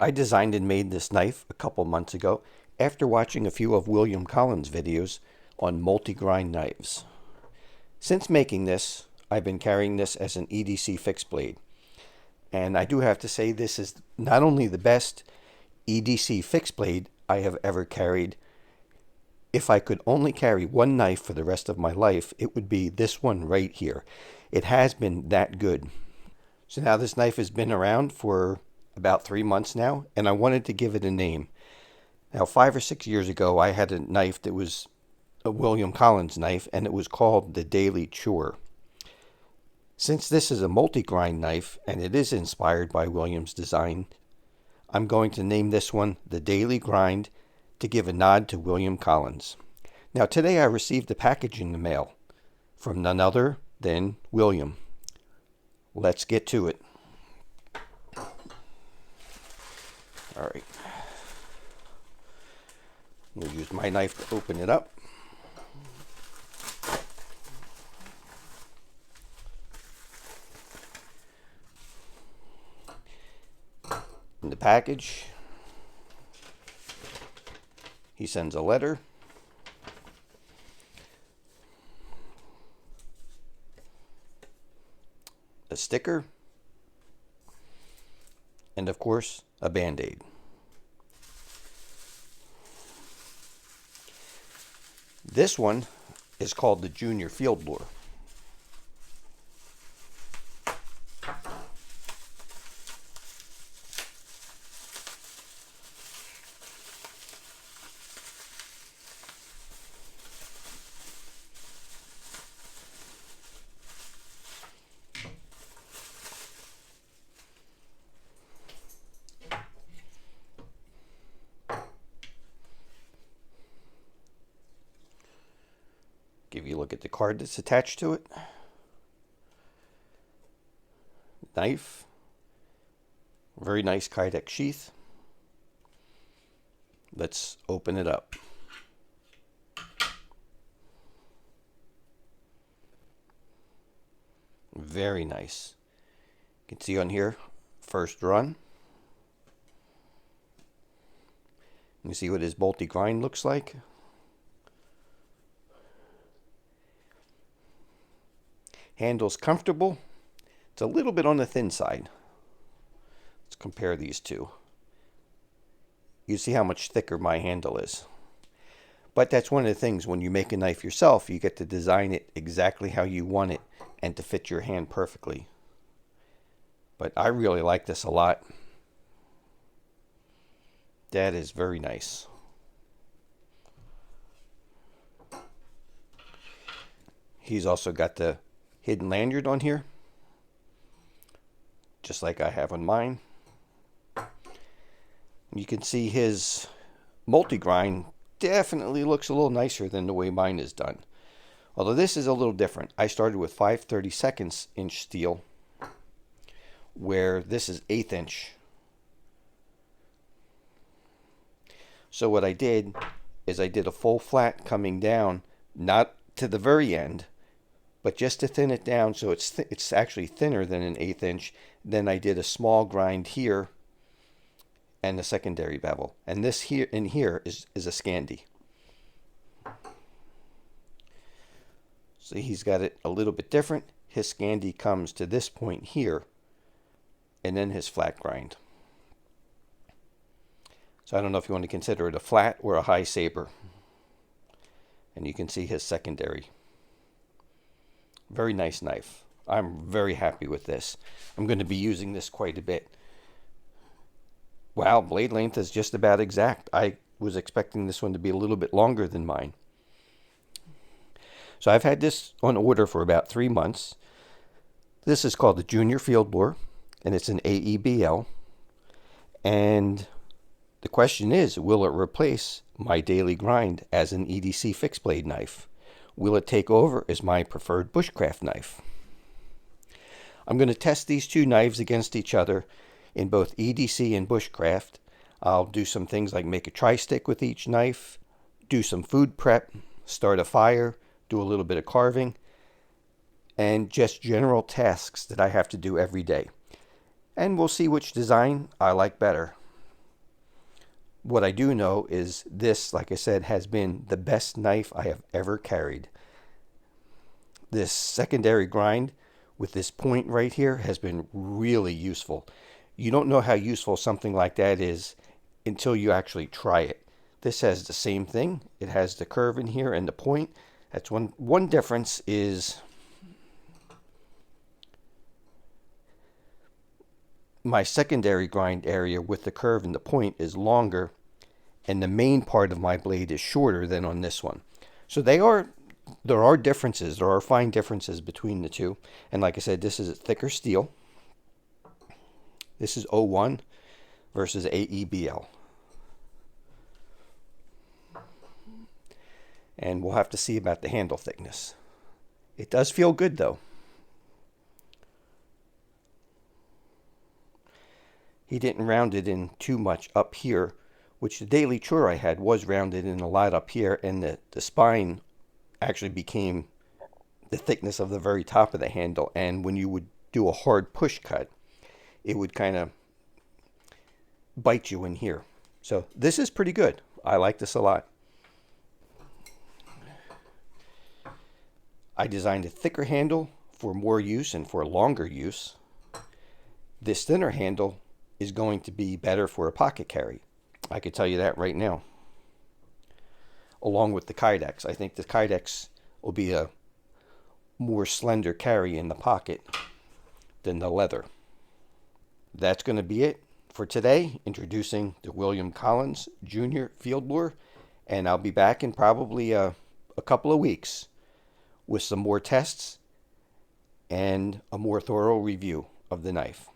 I designed and made this knife a couple months ago after watching a few of William Collins' videos on multi-grind knives. Since making this, I've been carrying this as an EDC fixed blade. And I do have to say this is not only the best EDC fixed blade I have ever carried. If I could only carry one knife for the rest of my life, it would be this one right here. It has been that good. So now this knife has been around for about 3 months now, and I wanted to give it a name. Now, 5 or 6 years ago, I had a knife that was a William Collins knife, and it was called the Daily Chore. Since this is a multi-grind knife, and it is inspired by William's design, I'm going to name this one the Daily Grind to give a nod to William Collins. Now, today I received a package in the mail from none other than William. Let's get to it. All right. I'm going to use my knife to open it up. In the package, he sends a letter, a sticker, and of course, a Band-Aid. This one is called the Junior Fieldlore. Give you a look at the card that's attached to it. Knife. Very nice Kydex sheath. Let's open it up. Very nice. You can see on here, first run. You see what his bolty grind looks like. Handle's comfortable. It's a little bit on the thin side. Let's compare these two. You see how much thicker my handle is. But that's one of the things when you make a knife yourself, you get to design it exactly how you want it and to fit your hand perfectly. But I really like this a lot. That is very nice. He's also got the hidden lanyard on here, just like I have on mine. You can see his multi-grind definitely looks a little nicer than the way mine is done. Although this is a little different. I started with 5/32 inch steel, where this is 1/8 inch. So what I did is I did a full flat coming down, not to the very end, but just to thin it down so it's actually thinner than an 1/8 inch. Then I did a small grind here and a secondary bevel. And this here in here is a Scandi. So he's got it a little bit different. His Scandi comes to this point here, and then his flat grind. So I don't know if you want to consider it a flat or a high saber. And you can see his secondary. Very nice knife. I'm very happy with this. I'm going to be using this quite a bit. Wow, blade length is just about exact. I was expecting this one to be a little bit longer than mine. So I've had this on order for about 3 months. This is called the Junior Fieldlore, and it's an AEBL. And the question is, will it replace my Daily Grind as an EDC fixed blade knife? Will it take over as my preferred bushcraft knife? I'm going to test these two knives against each other in both EDC and bushcraft. I'll do some things like make a tri-stick with each knife, do some food prep, start a fire, do a little bit of carving, and just general tasks that I have to do every day. And we'll see which design I like better. What I do know is this, like I said, has been the best knife I have ever carried. This secondary grind with this point right here has been really useful. You don't know how useful something like that is until you actually try it. This has the same thing. It has the curve in here and the point. That's one difference is my secondary grind area with the curve and the point is longer, and the main part of my blade is shorter than on this one. So there are differences. There are fine differences between the two. And like I said, this is a thicker steel. This is O1 versus AEBL. And we'll have to see about the handle thickness. It does feel good though. He didn't round it in too much up here, which the daily chore I had was rounded in a lot up here, and the spine actually became the thickness of the very top of the handle. And when you would do a hard push cut, it would kind of bite you in here. So this is pretty good. I like this a lot. I designed a thicker handle for more use and for longer use. This thinner handle is going to be better for a pocket carry. I could tell you that right now. Along with the Kydex. I think the Kydex will be a more slender carry in the pocket than the leather. That's going to be it for today, introducing the William Collins Jr. Fieldlore, and I'll be back in probably a couple of weeks with some more tests and a more thorough review of the knife.